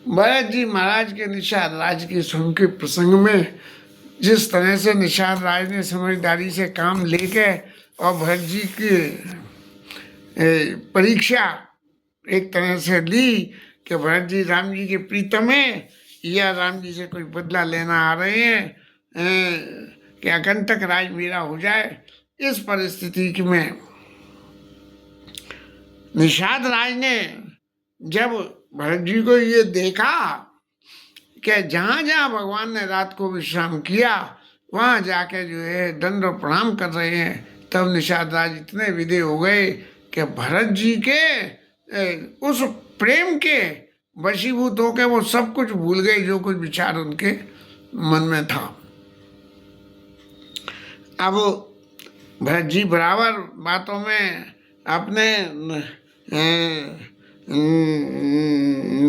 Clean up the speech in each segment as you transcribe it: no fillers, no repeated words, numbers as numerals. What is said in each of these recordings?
भरत जी महाराज के निषाद राज के सुन के प्रसंग में जिस तरह से निषाद राज ने समझदारी से काम लेके और भरत जी की परीक्षा एक तरह से ली कि भरत जी राम जी के प्रीतम है या राम जी से कोई बदला लेना आ रहे हैं कि अकंटक राज मेरा हो जाए। इस परिस्थिति में निषाद राज ने जब भरत जी को ये देखा कि जहाँ जहाँ भगवान ने रात को विश्राम किया वहाँ जाके जो है दंड और प्रणाम कर रहे हैं, तब निषाद राज इतने विदे हो गए कि भरत जी के उस प्रेम के वशीभूत होकर वो सब कुछ भूल गए जो कुछ विचार उनके मन में था। अब भरत जी बराबर बातों में अपने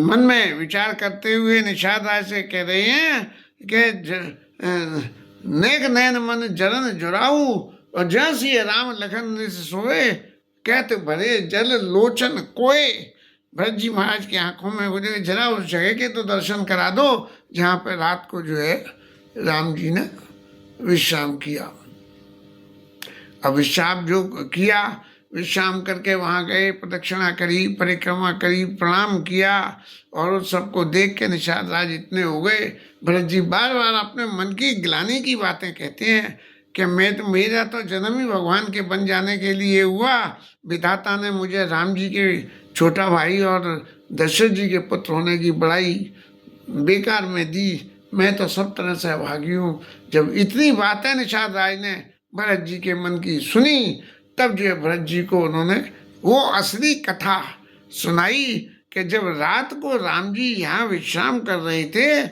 मन में विचार करते हुए निषाद राज से कह रहे हैं कि नेक नैन मन जरन जुराऊ और जैसी राम लखन से सोए कहते भरे जल लोचन कोए। भरत जी महाराज की आंखों में बोले जरा उस जगह के तो दर्शन करा दो जहाँ पे रात को जो है राम जी ने विश्राम किया। अब विश्राम जो किया, विश्राम करके वहाँ गए, प्रदक्षिणा करी, परिक्रमा करी, प्रणाम किया और उस सबको देख के निषाद राज इतने हो गए। भरत जी बार बार अपने मन की ग्लानि की बातें कहते हैं कि मेरा तो जन्म ही भगवान के बन जाने के लिए हुआ, विधाता ने मुझे राम जी के छोटा भाई और दशरथ जी के पुत्र होने की बड़ाई बेकार में दी, मैं तो सब तरह से अभागी हूँ। जब इतनी बातें निषाद राज ने भरत जी के मन की सुनी, तब जो है भरत जी को उन्होंने वो असली कथा सुनाई कि जब रात को राम जी यहाँ विश्राम कर रहे थे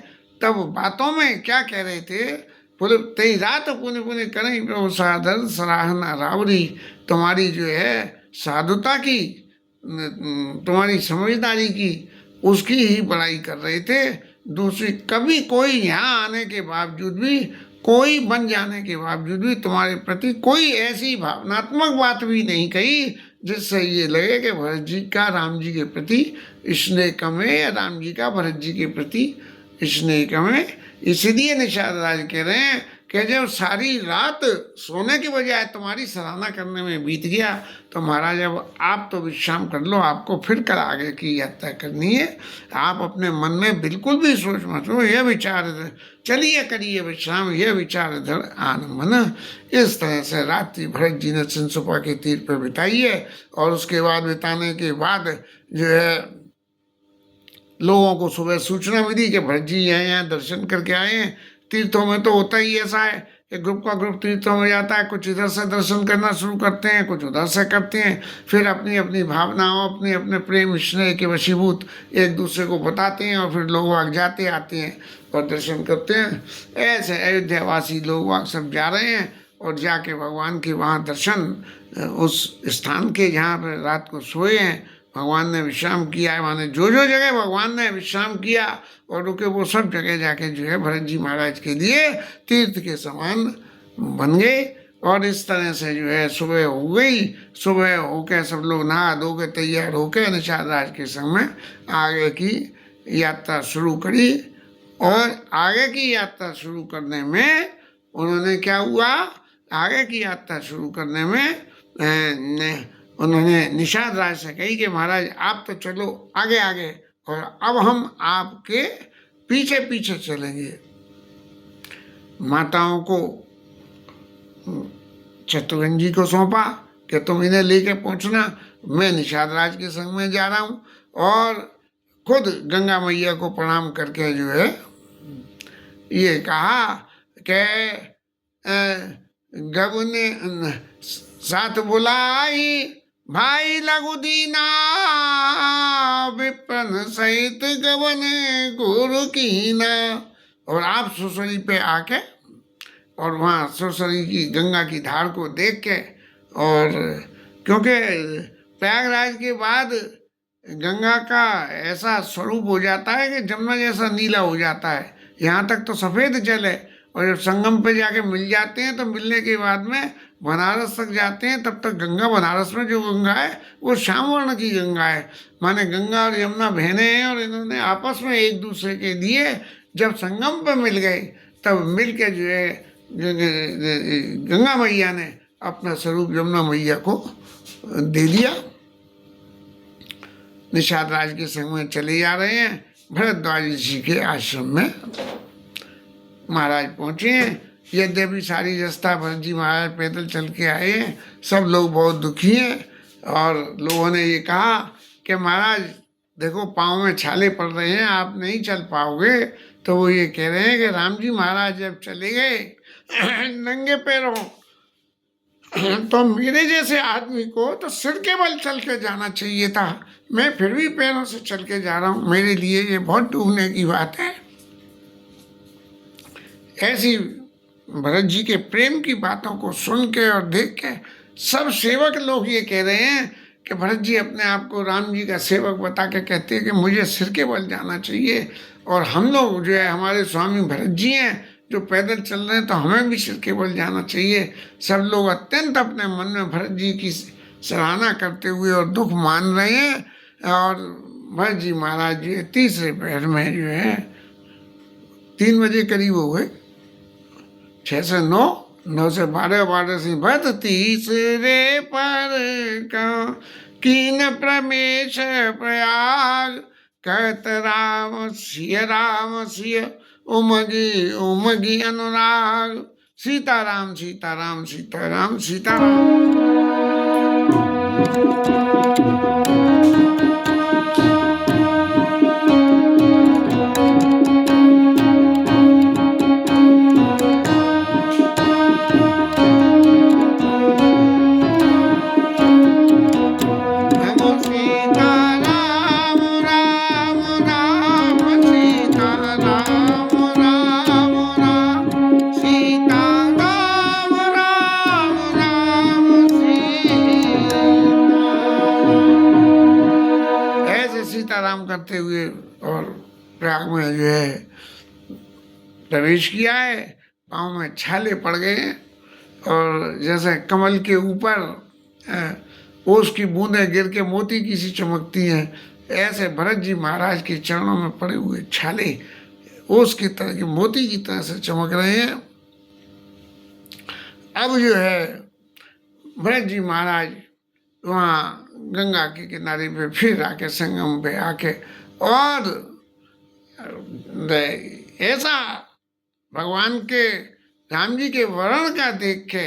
तब बातों में क्या कह रहे थे, बोले तेरी रात पुण्य पुण्य करें प्रभु साधन सराहना रावरी, तुम्हारी जो है साधुता की, तुम्हारी समझदारी की, उसकी ही बड़ाई कर रहे थे। दूसरी कभी कोई यहाँ आने के बावजूद भी, कोई बन जाने के बावजूद भी तुम्हारे प्रति कोई ऐसी भावनात्मक बात भी नहीं कही जिससे ये लगे कि भरत जी का राम जी के प्रति स्नेह कम है या राम जी का भरत जी के प्रति स्नेह कम है। इसलिए निषाद राज कह रहे हैं कि जब सारी रात सोने की बजाय तुम्हारी सराहना करने में बीत गया तो महाराज अब आप तो विश्राम कर लो, आपको फिर कल आगे की यात्रा करनी है, आप अपने मन में बिल्कुल भी सोच मत लो, यह विचार चलिए करिए विश्राम, यह विचार धर आन मन। इस तरह से रात्रि भरत जी ने सिंसुपा के तीर पर बिताई है और उसके बाद बिताने के बाद जो है लोगों को सुबह सूचना मिली कि भरत जी यहाँ दर्शन करके आए हैं। तीर्थों में तो होता ही ऐसा है एक ग्रुप का ग्रुप तीर्थों में जाता है, कुछ इधर से दर्शन करना शुरू करते हैं, कुछ उधर से करते हैं, फिर अपनी अपनी भावनाओं, अपने अपने प्रेम स्नेह के वशीभूत एक दूसरे को बताते हैं, और फिर लोग वाग जाते आते हैं और दर्शन करते हैं। ऐसे अयोध्यावासी लोग वाग सब जा रहे हैं, और जाके भगवान के वहाँ दर्शन, उस स्थान के जहाँ पर रात को सोए हैं, भगवान ने विश्राम किया है, माने जो जो जगह भगवान ने विश्राम किया और रुके, वो सब जगह जाके जो है भरत जी महाराज के लिए तीर्थ के समान बन गए। और इस तरह से जो है सुबह हो गई। सुबह होके सब लोग नहा धो के तैयार होके निषाद राज के संग में आगे की यात्रा शुरू करी। और आगे की यात्रा शुरू करने में उन्होंने क्या हुआ, आगे की यात्रा शुरू करने में उन्होंने निषाद राज से कही कि महाराज आप तो चलो आगे आगे, और अब हम आपके पीछे पीछे चलेंगे। माताओं को शत्रुघ्न जी को सौंपा कि तुम इन्हें लेके पहुंचना, मैं निषाद राज के संग में जा रहा हूँ। और खुद गंगा मैया को प्रणाम करके जो है ये कहा कि गबु ने साथ बुलाई भाई लघु दीना, विप्रन सहित गवन गुरु कीना। और आप सुसरी पे आके और वहाँ सुसरी की गंगा की धार को देख के, और क्योंकि प्रयागराज के बाद गंगा का ऐसा स्वरूप हो जाता है कि जमुना जैसा नीला हो जाता है, यहाँ तक तो सफ़ेद जल है, और जब संगम पे जाके मिल जाते हैं तो मिलने के बाद में बनारस तक जाते हैं, तब तक गंगा, बनारस में जो गंगा है वो श्याम वर्ण की गंगा है। माने गंगा और यमुना बहनें हैं, और इन्होंने आपस में एक दूसरे के लिए जब संगम पे मिल गए, तब मिल के जो है गंगा मैया ने अपना स्वरूप यमुना मैया को दे दिया। निषाद राज के संग में चले जा रहे हैं। भरद्वाज जी के आश्रम में महाराज पहुँचे हैं। यद्यपि सारी रास्ता भरत जी महाराज पैदल चल के आए हैं, सब लोग बहुत दुखी हैं, और लोगों ने ये कहा कि महाराज देखो पाँव में छाले पड़ रहे हैं, आप नहीं चल पाओगे। तो वो ये कह रहे हैं कि राम जी महाराज जब चले गए नंगे पैरों, तो मेरे जैसे आदमी को तो सिर के बल चल के जाना चाहिए था, मैं फिर भी पैरों से चल के जा रहा हूँ, मेरे लिए ये बहुत डूबने की बात है। ऐसी भरत जी के प्रेम की बातों को सुन के और देख के सब सेवक लोग ये कह रहे हैं कि भरत जी अपने आप को राम जी का सेवक बता के कहते हैं कि मुझे सिर के बल जाना चाहिए, और हम लोग जो है हमारे स्वामी भरत जी हैं जो पैदल चल रहे हैं, तो हमें भी सिर के बल जाना चाहिए। सब लोग अत्यंत अपने मन में भरत जी की सराहना करते हुए और दुख मान रहे हैं। और भरत जी महाराज जी तीसरे पहर में जो है 3 बजे करीब हो गए, 6 से 9, 9 से 12, 12 से भरत तीसरे पर का कीन प्रमेश प्रयाग, कहत राम सिय उमगी उमगी अनुराग। सीताराम सीताराम सीताराम सीताराम। सीताराम करते हुए और प्रयाग में जो है प्रवेश किया है। पाँव में छाले पड़ गए, और जैसे कमल के ऊपर ओस की बूंदें गिर के मोती की सी चमकती हैं, ऐसे भरत जी महाराज के चरणों में पड़े हुए छाले ओस की तरह के मोती की तरह से चमक रहे हैं। अब जो है भरत जी महाराज वहाँ गंगा के किनारे पे फिर आके संगम पे आके, और ऐसा भगवान के राम जी के वर्ण का देख के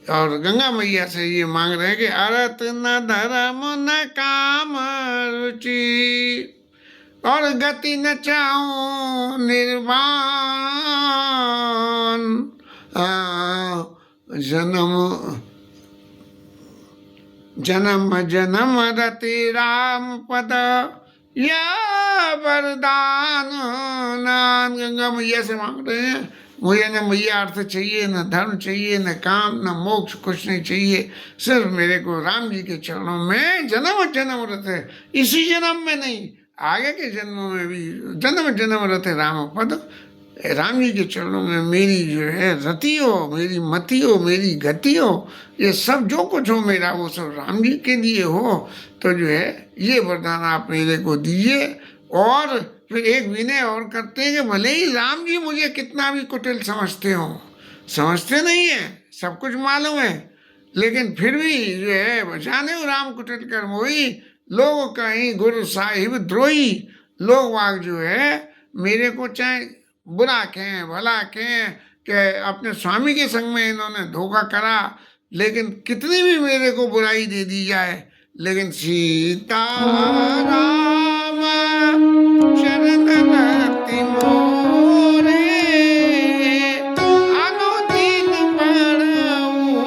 और गंगा मैया से ये मांग रहे हैं कि अरत न धर्म न काम रुचि, और गति न चाहूं निर्वाण, जन्म जन्म जन्म रति राम पद या वरदान नान। गंगा मैया से मांग रहे हैं, मुझे न मैया अर्थ चाहिए, न धर्म चाहिए, न काम, न मोक्ष, कुछ नहीं चाहिए, सिर्फ मेरे को राम जी के चरणों में जन्म जन्म रते, इसी जन्म में नहीं आगे के जन्मों में भी जन्म जन्म रते राम पद, राम जी के चरणों में मेरी जो है रति हो, मेरी मति हो, मेरी गति हो, ये सब जो कुछ हो मेरा वो सब राम जी के लिए हो। तो जो है ये वरदान आप मेरे को दीजिए। और फिर एक विनय और करते हैं कि भले ही राम जी मुझे कितना भी कुटिल समझते हो, समझते नहीं है, सब कुछ मालूम है, लेकिन फिर भी जो है बचाने हो राम कुटिल कर मोही, लोग कहीं गुरु साहिब द्रोही। लोग वाग जो है मेरे को चाहे बुरा कहें भला कहें कि अपने स्वामी के संग में इन्होंने धोखा करा, लेकिन कितनी भी मेरे को बुराई दे दी जाए, लेकिन सीता राम शरण रति मोरे, अनुदिन बढ़ाऊं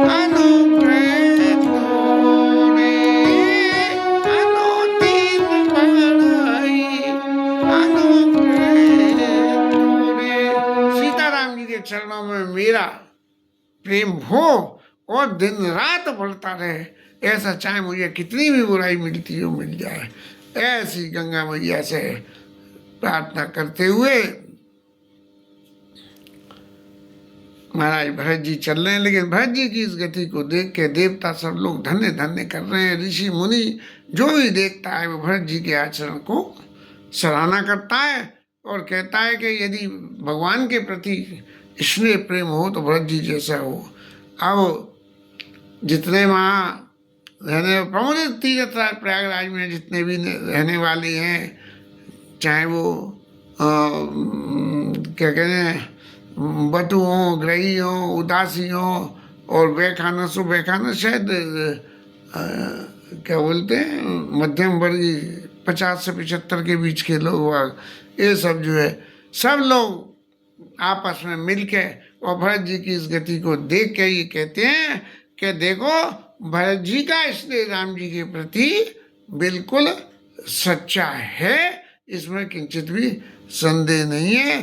अनुग्रह तोरे, अनुदिन बढ़ाई अनुग्रह तोरे। सीताराम जी के चरणों में मेरा प्रेम हो और दिन रात बढ़ता रहे, ऐसा चाहे मुझे कितनी भी बुराई मिलती हो मिल जाए, ऐसी गंगा मैया से प्रार्थना करते हुए महाराज भरत जी चल रहे हैं। लेकिन भरत जी की इस गति को देख के देवता सब लोग धन्य धन्य कर रहे हैं। ऋषि मुनि जो भी देखता है वो भरत जी के आचरण को सराहना करता है और कहता है कि यदि भगवान के प्रति स्नेह प्रेम हो तो भरत जी जैसा हो। अब जितने वहाँ रहने प्रमुख तीर्थ प्रयागराज में जितने भी रहने वाले हैं, चाहे वो क्या कहते हैं बटु हों, ग्रही हों, उदासी हों और बेखानस हो, बेखानस शायद क्या बोलते हैं मध्यम वर्गीय 50 से 75 के बीच के लोग, ये सब जो है सब लोग आपस में मिल के और भरत जी की इस गति को देख के ये कहते हैं कि देखो भरत जी का स्नेह राम जी के प्रति बिल्कुल सच्चा है, इसमें किंचित भी संदेह नहीं है।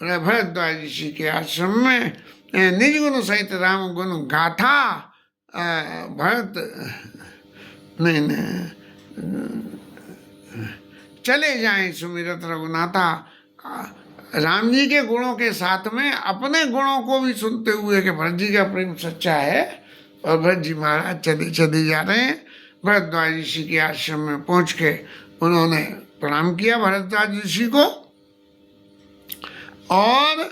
भरद्वाज ऋषि के आश्रम में निज गुण सहित राम गुण गाथा भरत नहीं चले जाएं सुमिरत रघुनाथा। राम जी के गुणों के साथ में अपने गुणों को भी सुनते हुए कि भरत जी का प्रेम सच्चा है, और भरत जी महाराज चले चले जा रहे हैं। भरद्वाज ऋषि के आश्रम में पहुंच के उन्होंने प्रणाम किया भरद्वाज ऋषि को और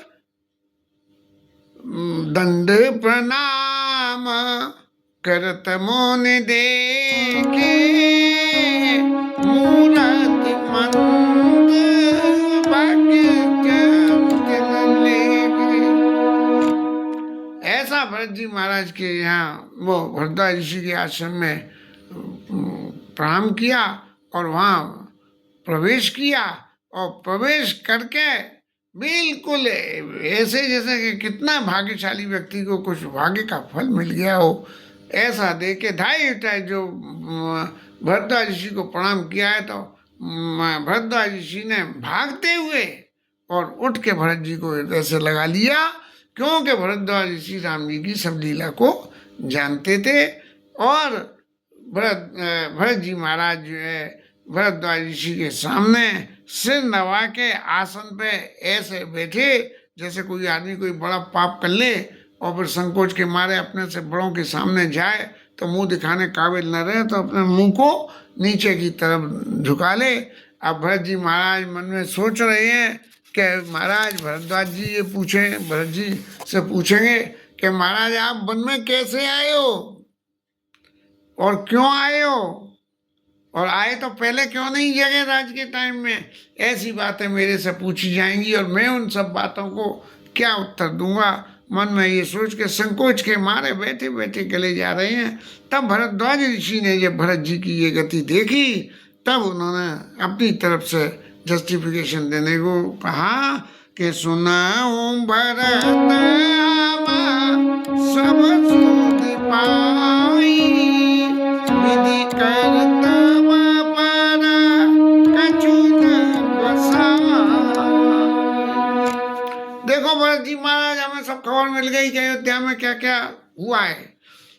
दंड प्रणाम करत मोन देखे, मूरत मंद भाग्य ऐसा भरत जी महाराज के यहाँ वो भरद्वाज ऋषि के आश्रम में प्रणाम किया और वहाँ प्रवेश किया। और प्रवेश करके बिल्कुल ऐसे जैसे कि कितना भाग्यशाली व्यक्ति को कुछ भाग्य का फल मिल गया हो, ऐसा देख के ढाई उठाई जो भरद्वाज ऋषि को प्रणाम किया है, तो भरद्वाज ऋषि ने भागते हुए और उठ के भरत जी को हृदय से लगा लिया, क्योंकि भरद्वाज ऋषि राम जी की सब लीला को जानते थे। और भरत जी महाराज जो है भरद्वाज ऋषि के सामने सिर नवा के आसन पे ऐसे बैठे जैसे कोई आदमी कोई बड़ा पाप कर ले और फिर संकोच के मारे अपने से बड़ों के सामने जाए तो मुंह दिखाने काबिल न रहे तो अपने मुंह को नीचे की तरफ झुका ले। अब भरत जी महाराज मन में सोच रहे हैं कि महाराज भरद्वाज जी ये पूछे भरत जी से पूछेंगे कि महाराज आप वन में कैसे आए हो और क्यों आए हो, और आए तो पहले क्यों नहीं जगे राज के टाइम में। ऐसी बातें मेरे से पूछी जाएंगी और मैं उन सब बातों को क्या उत्तर दूंगा। मन में ये सोच के संकोच के मारे बैठे बैठे गले जा रहे हैं। तब भरद्वाज ऋषि ने जब भरत जी की ये गति देखी तब उन्होंने अपनी तरफ से जस्टिफिकेशन देने को कहा कि सुनाऊं भरत सब सुध पाई, विधि करतब पर कछु न बसाई। देखो भरत जी महाराज, हमें सब खबर मिल गई कि अयोध्या में क्या क्या हुआ है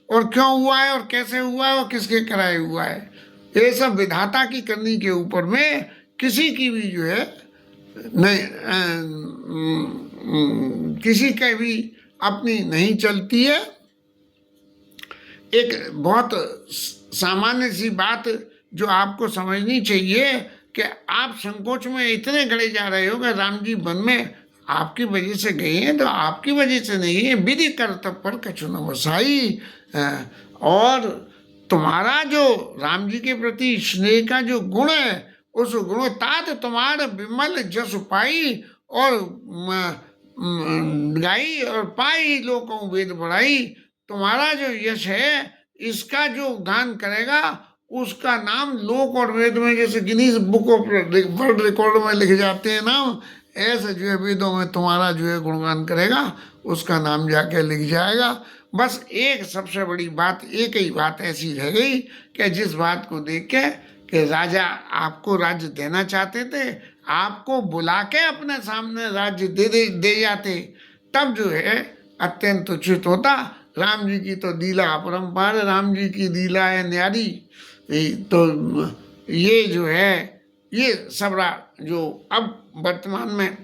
और क्यों हुआ है और कैसे हुआ है और किसके कराए हुआ है। ये सब विधाता की करनी के ऊपर में किसी की भी जो है नहीं किसी का भी अपनी नहीं चलती है। एक बहुत सामान्य सी बात जो आपको समझनी चाहिए कि आप संकोच में इतने गड़े जा रहे हो कि राम जी वन में आपकी वजह से गए हैं, तो आपकी वजह से नहीं है, विधि कर्तव्य पर कछु न बसाई। और तुम्हारा जो राम जी के प्रति स्नेह का जो गुण है, उस गुणतात तुम्हारे विमल जस पाई, और गाई और पाई लोगों वेद बढ़ाई। तुम्हारा जो यश है, इसका जो गान करेगा उसका नाम लोक और वेद में, जैसे Guinness book of world record में लिखे जाते हैं नाम, ऐसे जो है वेदों में तुम्हारा जो है गुणगान करेगा, उसका नाम जाके लिख जाएगा। बस एक सबसे बड़ी बात, एक ही बात ऐसी रह गई कि जिस बात को देख के कि राजा आपको राज्य देना चाहते थे, आपको बुला के अपने सामने राज्य दे जाते, तब जो है अत्यंत उचित होता। राम जी की तो लीला अपरंपार, राम जी की लीला है न्यारी। तो ये जो है, ये सबरा जो अब वर्तमान में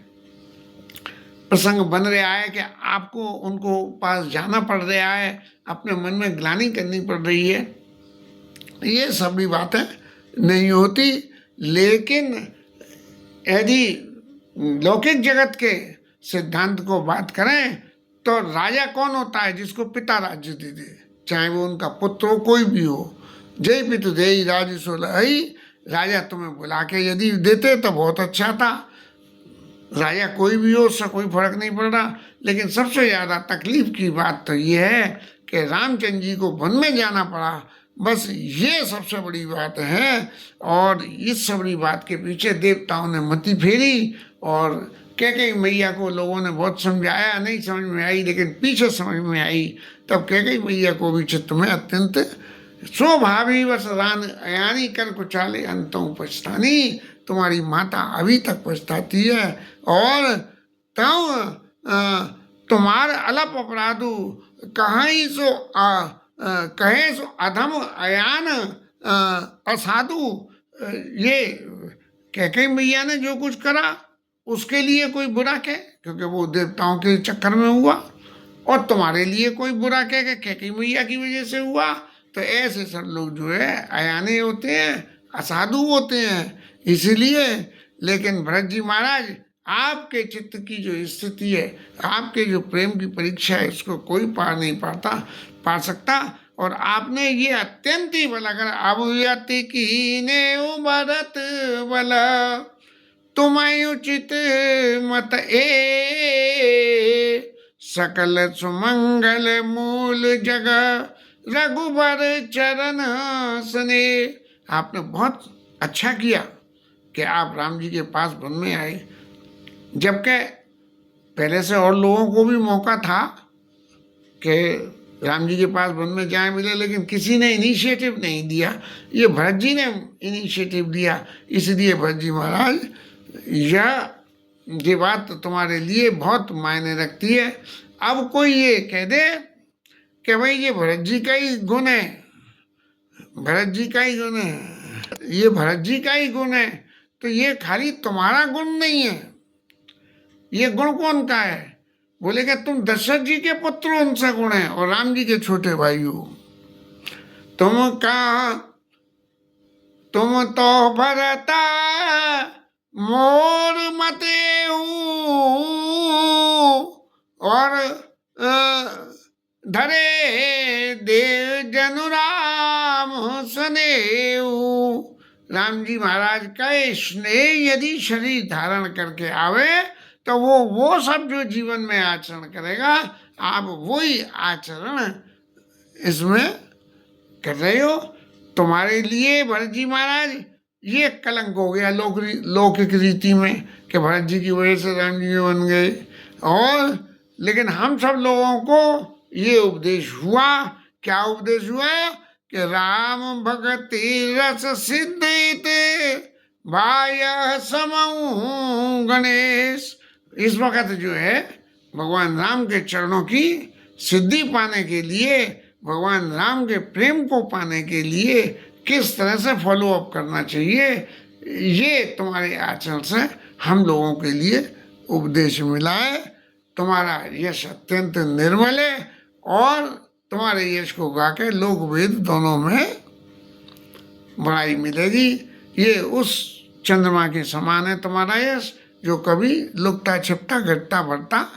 प्रसंग बन रहा है कि आपको उनको पास जाना पड़ रहा है, अपने मन में ग्लानि करनी पड़ रही है, ये सभी बातें नहीं होती। लेकिन यदि लौकिक जगत के सिद्धांत को बात करें तो राजा कौन होता है? जिसको पिता राज्य दे दे, चाहे वो उनका पुत्र हो, कोई भी हो। जय पितु देई राज सोलहई, राजा तुम्हें बुला के यदि देते तो बहुत अच्छा था। राजा कोई भी हो, उससे कोई फर्क नहीं पड़ रहा। लेकिन सबसे ज़्यादा तकलीफ की बात तो ये है कि रामचंद्र जी को वन में जाना पड़ा, बस ये सबसे बड़ी बात है। और इस सब बड़ी बात के पीछे देवताओं ने मति फेरी, और कैकेयी मैया को लोगों ने बहुत समझाया, नहीं समझ में आई, लेकिन पीछे समझ में आई। तब कैकेयी मैया को भी चित्त में अत्यंत स्वभावी वश रान अयानी कर कुचाले अंतों पछतानी, तुम्हारी माता अभी तक पछताती है। और तब तुम्हार अलप अपराधु कहीं सो कहे सो अधम अयान असाधु। ये कैकेयी मैया ने जो कुछ करा उसके लिए कोई बुरा कहे, क्योंकि वो देवताओं के चक्कर में हुआ, और तुम्हारे लिए कोई बुरा कहे कि कैकेयी मैया की वजह से हुआ, तो ऐसे सब लोग जो है अयाने होते हैं, असाधु होते हैं। इसीलिए, लेकिन भरत जी महाराज, आपके चित्त की जो स्थिति है, आपके जो प्रेम की परीक्षा है, इसको कोई पार नहीं पा सकता। और आपने ये अत्यंत ही बल, अगर अभूयति कीने भरत बल, तुम्हें उचित मत सकल सुमंगल मूल जगह रघुबर चरण सने। आपने बहुत अच्छा किया कि आप राम जी के पास वन में आए, जबकि पहले से और लोगों को भी मौका था कि राम जी के पास वन में जाए मिले, लेकिन किसी ने इनिशिएटिव नहीं दिया। ये भरत जी ने इनिशिएटिव दिया। इसलिए भरत जी महाराज, ये बात तुम्हारे लिए बहुत मायने रखती है। अब कोई ये कह दे कि भाई ये भरत जी का ही गुण है, भरत जी का ही गुण है, ये भरत जी का ही गुण है, तो ये खाली तुम्हारा गुण नहीं है। ये गुण कौन का है? बोले कि तुम दशरथ जी के पुत्र, उनसे गुण है, और राम जी के छोटे भाई हो। तुम तो भरता मोर मते और धरे देव जनु राम सनेऊ। राम जी महाराज का स्नेह यदि शरीर धारण करके आवे तो वो सब जो जीवन में आचरण करेगा, आप वही आचरण इसमें कर रहे हो। तुम्हारे लिए भरत जी महाराज ये कलंक हो गया लौकिक रीति में कि भरत जी की वजह से राम जी बन गए। और लेकिन हम सब लोगों को ये उपदेश हुआ, क्या उपदेश हुआ कि राम भगति रस सिद्धि भाय समूह गणेश। इस वक्त जो है भगवान राम के चरणों की सिद्धि पाने के लिए, भगवान राम के प्रेम को पाने के लिए किस तरह से फॉलो अप करना चाहिए, ये तुम्हारे आचरण से हम लोगों के लिए उपदेश मिला है। तुम्हारा यश अत्यंत निर्मल है और तुम्हारे यश को गा के लोक वेद दोनों में बड़ाई मिलेगी। ये उस चंद्रमा के समान है तुम्हारा यश, जो कभी लुकता छिपता घटता बढ़ता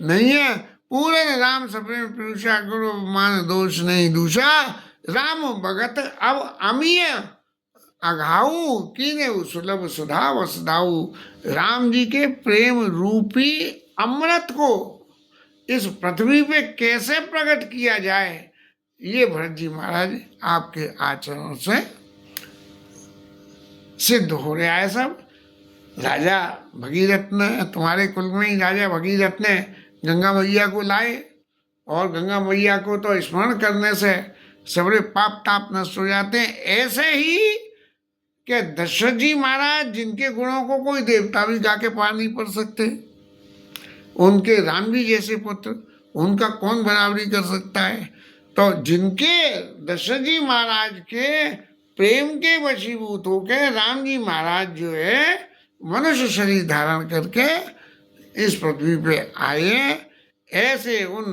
नहीं है। पूरे राम सप्रेम पीयूषा गुरु मान दोष नहीं दूषा, राम भगत अब अमीय अघाऊ कीने सुलभ सुधा वसदाऊ। राम जी के प्रेम रूपी अमृत को इस पृथ्वी पे कैसे प्रकट किया जाए, ये भरत जी महाराज आपके आचरण से सिद्ध हो रहा है। सब राजा भगीरथ ने, तुम्हारे कुल में ही राजा भगीरथ ने गंगा मैया को लाए, और गंगा मैया को तो स्मरण करने से सबरे पाप ताप नष्ट हो जाते हैं। ऐसे ही कि दशरथ जी महाराज, जिनके गुणों को कोई देवता भी गा के पार नहीं पड़ सकते, उनके राम जी जैसे पुत्र, उनका कौन बराबरी कर सकता है। तो जिनके दशरथ जी महाराज के प्रेम के वशीभूत होकर राम जी महाराज जो है मनुष्य शरीर धारण करके इस पृथ्वी पे आए, ऐसे उन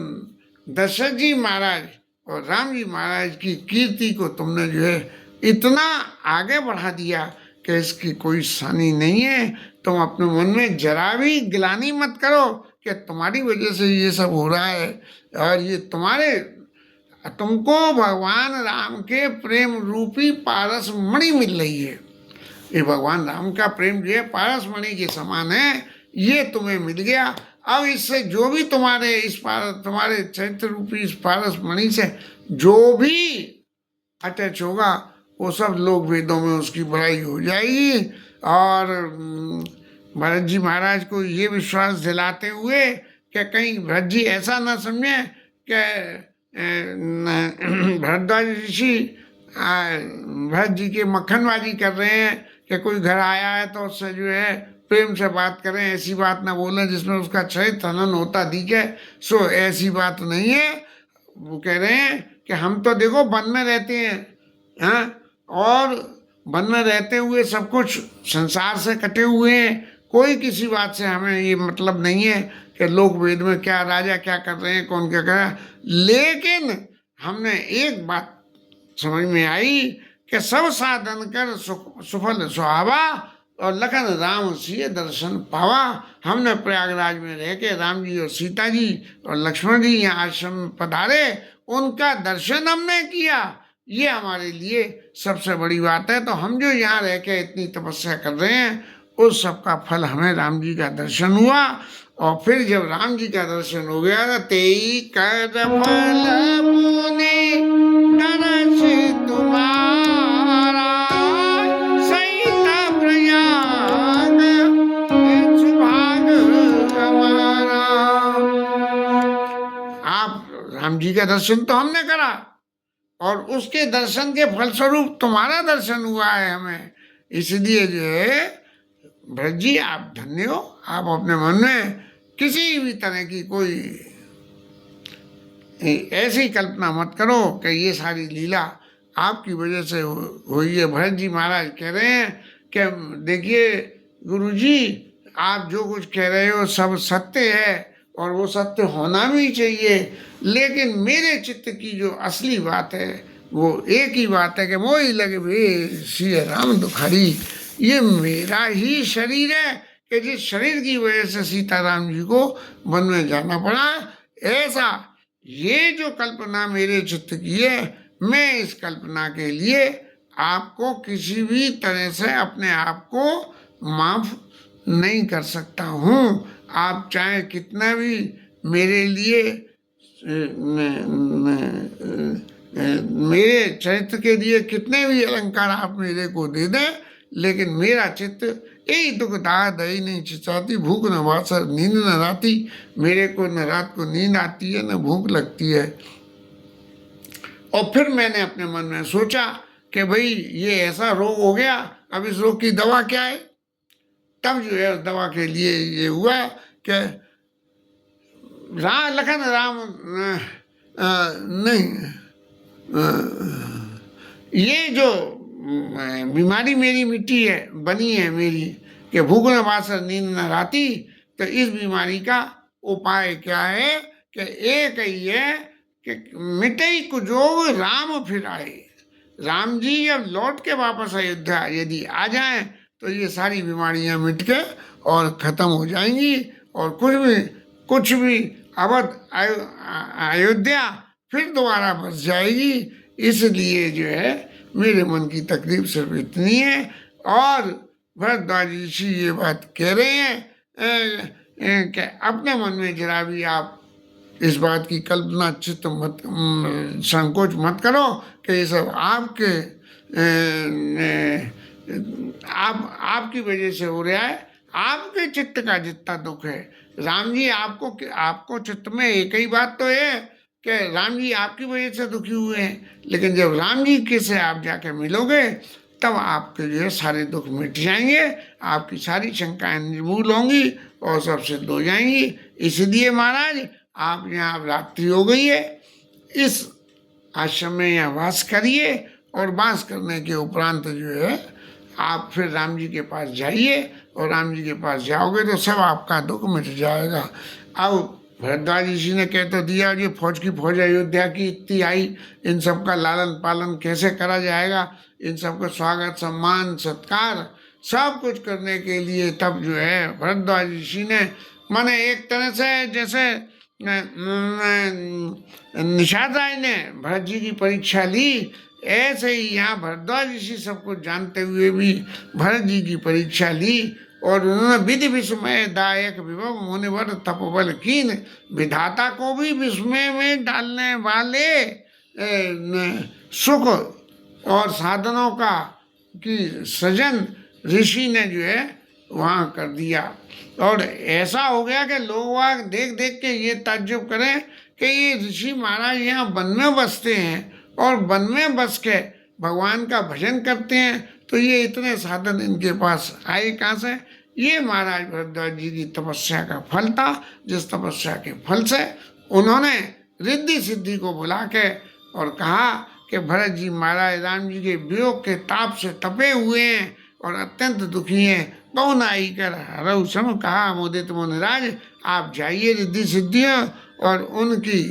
दशरथ जी महाराज और राम जी महाराज की कीर्ति को तुमने जो है इतना आगे बढ़ा दिया कि इसकी कोई सानी नहीं है। तुम अपने मन में जरा भी गिलानी मत करो कि तुम्हारी वजह से ये सब हो रहा है, और ये तुमको भगवान राम के प्रेम रूपी पारस मणि मिल रही है। ये भगवान राम का प्रेम जो है पारस मणि के समान है, ये तुम्हें मिल गया। अब इससे जो भी तुम्हारे चरित्र रूपी इस पारस मणि से जो भी अटैच होगा, वो सब लोग वेदों में उसकी बड़ाई हो जाएगी। और भरत जी महाराज को ये विश्वास दिलाते हुए कि कहीं भरत जी ऐसा ना समझे कि भरद्वाज ऋषि भरत जी के मक्खनबाजी कर रहे हैं कि कोई घर आया है तो उससे जो है प्रेम से बात करें, ऐसी बात ना बोलें जिसमें उसका चरित्र हनन होता दिखे। सो ऐसी बात नहीं है। वो कह रहे हैं कि हम तो देखो वन में रहते हैं, हाँ, और वन में रहते हुए सब कुछ संसार से कटे हुए हैं, कोई किसी बात से हमें ये मतलब नहीं है कि लोक वेद में क्या राजा क्या कर रहे हैं, कौन क्या कर रहा है। लेकिन हमने एक बात समझ में आई कि सब साधन कर सुफल सुहावा और लखन राम सिय दर्शन पावा। हमने प्रयागराज में रह के राम जी और सीता जी और लक्ष्मण जी यहाँ आश्रम में पधारे, उनका दर्शन हमने किया, ये हमारे लिए सबसे बड़ी बात है। तो हम जो यहाँ रह के इतनी तपस्या कर रहे हैं, उस सब का फल हमें राम जी का दर्शन हुआ। और फिर जब राम जी का दर्शन हो गया तो तेई कर फल पुनि दर्श तुम्हारा सहित प्रयाग सुभाग हमारा। आप राम जी का दर्शन तो हमने करा, और उसके दर्शन के फलस्वरूप तुम्हारा दर्शन हुआ है हमें। इसलिए जो है भरत जी आप धन्य हो। आप अपने मन में किसी भी तरह की कोई ऐसी कल्पना मत करो कि ये सारी लीला आपकी वजह से हुई है। भरत जी महाराज कह रहे हैं कि देखिए गुरुजी, आप जो कुछ कह रहे हो सब सत्य है और वो सत्य होना भी चाहिए, लेकिन मेरे चित्त की जो असली बात है वो एक ही बात है कि मोही लगे वे श्री राम दुखारी। ये मेरा ही शरीर है कि जिस शरीर की वजह से सीताराम जी को वन में जाना पड़ा। ऐसा ये जो कल्पना मेरे चित्त की है, मैं इस कल्पना के लिए आपको किसी भी तरह से अपने आप को माफ नहीं कर सकता हूँ। आप चाहे कितना भी मेरे लिए मेरे चरित्र के लिए कितने भी अलंकार आप मेरे को दे दें, लेकिन मेरा चित्त यही दुख दाह दही नहीं चिचाती, भूख न वासर नींद न राती। मेरे को न रात को नींद आती है न भूख लगती है। और फिर मैंने अपने मन में सोचा कि भाई ये ऐसा रोग हो गया, अब इस रोग की दवा क्या है। तब जो है उस दवा के लिए ये हुआ कि लखन राम नहीं, ये जो बीमारी मेरी मिट्टी है, बनी है मेरी, कि भूख न वासर नींद न राती, तो इस बीमारी का उपाय क्या है कि एक ही है कि मिटई कुजोग राम फिर आए। राम जी अब लौट के वापस अयोध्या यदि आ जाएं तो ये सारी बीमारियां मिट के और ख़त्म हो जाएंगी, और कुछ भी अवध अयोध्या फिर दोबारा बस जाएगी। इसलिए जो है मेरे मन की तकलीफ सिर्फ इतनी है। और भरद्वाज ऋषि ये बात कह रहे हैं कि अपने मन में जरा भी आप इस बात की कल्पना चित्त मत संकोच मत करो कि ये सब आपकी वजह से हो रहा है। आपके चित्त का जितना दुख है, राम जी आपको चित्त में एक ही बात तो है कि राम जी आपकी वजह से दुखी हुए हैं, लेकिन जब राम जी के से आप जाके मिलोगे तब आपके जो है सारे दुख मिट जाएंगे, आपकी सारी शंकाएं निर्मूल होंगी और सब सिद्ध हो जाएंगी। इसलिए महाराज आप यहाँ रात्रि हो गई है, इस आश्रम में यहाँ वास करिए, और वास करने के उपरांत जो है आप फिर राम जी के पास जाइए, और राम जी के पास जाओगे तो सब आपका दुख मिट जाएगा। अब भरद्वाज ऋषि ने कह तो दिया, जो फौज की फौज अयोध्या की इतनी आई, इन सब का लालन पालन कैसे करा जाएगा, इन सब का स्वागत सम्मान सत्कार सब कुछ करने के लिए तब जो है भरद्वाज ऋषि ने माने एक तरह से जैसे निषाद राय ने भरत जी की परीक्षा ली, ऐसे ही यहाँ भरद्वाज ऋषि सब कुछ जानते हुए भी भरत जी की परीक्षा ली, और उन्होंने विधि विस्मय दायक विभव मुनिवर तपोबल कीन, विधाता को भी विस्मय में डालने वाले सुख और साधनों का की सृजन ऋषि ने जो है वहाँ कर दिया। और ऐसा हो गया कि लोग देख देख के ये ताज्जुब करें कि ये ऋषि महाराज यहाँ वन में बसते हैं, और वन में बस के भगवान का भजन करते हैं, तो ये इतने साधन इनके पास आए कहाँ से। ये महाराज भरद्वाज जी की तपस्या का फल था, जिस तपस्या के फल से उन्होंने रिद्धि सिद्धि को बुला के और कहा कि भरत जी महाराज राम जी के वियोग के ताप से तपे हुए हैं और अत्यंत दुखी हैं, कौन आई कर हरऊ सम कहा मोदित मुनिराज, आप जाइए रिद्धि सिद्धियों और उनकी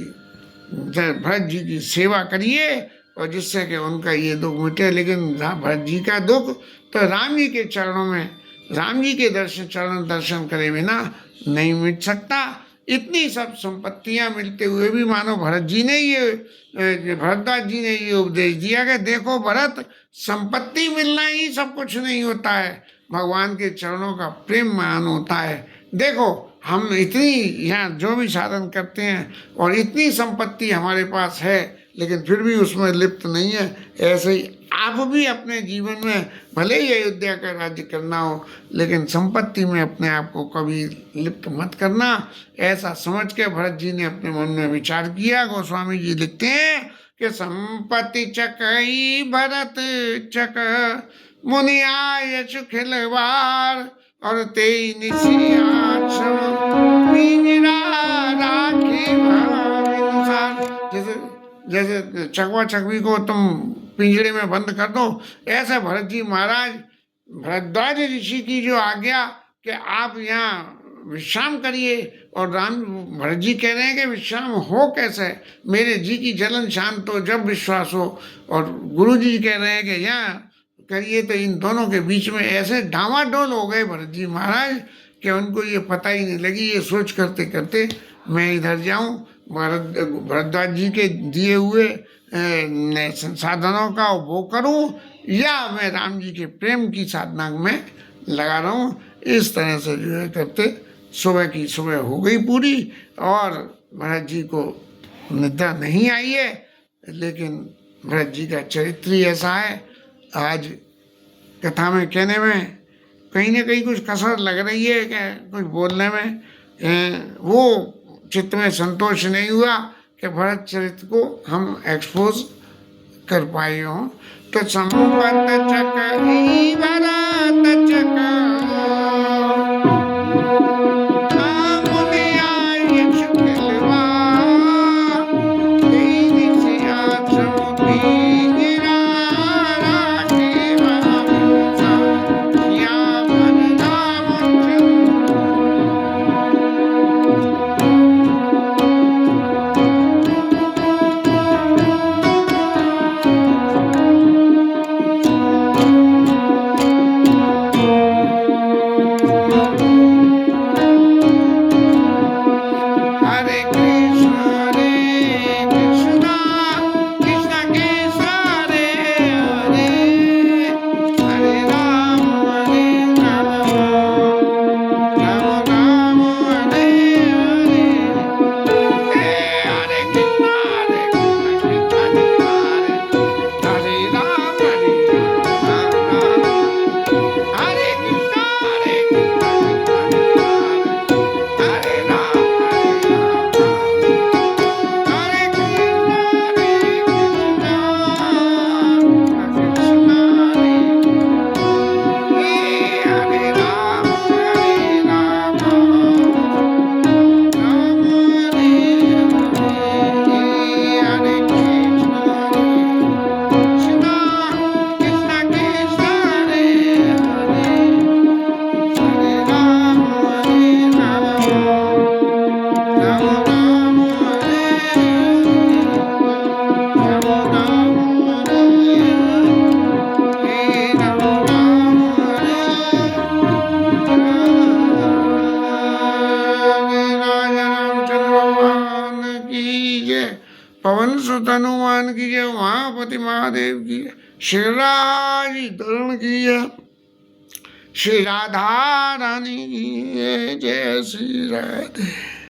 भरत जी की सेवा करिए, और जिससे कि उनका ये दुख मिटे। लेकिन भरत जी का दुख तो राम जी के चरणों में, राम जी के चरण दर्शन करे बिना नहीं मिट सकता। इतनी सब संपत्तियां मिलते हुए भी मानो भरत जी ने ये भरद्वाज जी ने ये उपदेश दिया कि देखो भरत, संपत्ति मिलना ही सब कुछ नहीं होता है, भगवान के चरणों का प्रेम महान होता है। देखो हम इतनी यहाँ जो भी साधन करते हैं और इतनी संपत्ति हमारे पास है, लेकिन फिर भी उसमें लिप्त नहीं है। ऐसे ही आप भी अपने जीवन में भले ही अयोध्या का राज्य करना हो, लेकिन संपत्ति में अपने आप को कभी लिप्त मत करना, ऐसा समझ के भरत जी ने अपने मन में विचार किया। गोस्वामी जी लिखते हैं कि संपत्ति चकई भरत चक मुनि आय खिलवार, और ते निसी आश्रम पिंजरा राखी जैसे जैसे चकवा चकवी को तुम पिंजरे में बंद कर दो, ऐसे भरत जी महाराज भरद्वाज ऋषि की जो आज्ञा कि आप यहाँ विश्राम करिए, और राम भरत जी कह रहे हैं कि विश्राम हो कैसे, मेरे जी की जलन शांत हो जब विश्वास हो, और गुरु जी कह रहे हैं कि यहाँ करिए, तो इन दोनों के बीच में ऐसे डामाडोल हो गए भरत जी महाराज कि उनको ये पता ही नहीं लगी, ये सोच करते करते मैं इधर जाऊं भरद्वाज जी के दिए हुए संसाधनों का उपभोग करूं, या मैं राम जी के प्रेम की साधना में लगा रहा हूँ। इस तरह से जो है करते सुबह की सुबह हो गई पूरी, और भरत जी को निद्रा नहीं आई है, लेकिन भरत जी का चरित्र ही ऐसा है। आज कथा में कहने में कहीं ना कहीं कुछ कसर लग रही है क्या कुछ बोलने में, वो चित्त में संतोष नहीं हुआ कि भरत चरित्र को हम एक्सपोज कर पाए हों। तो संपत चक भरत चक पवन सुत हनुमान की जय, महापति महादेव की जय, श्री राजी तरुण की जय, श्री राधा रानी की जय, जय श्री राधे।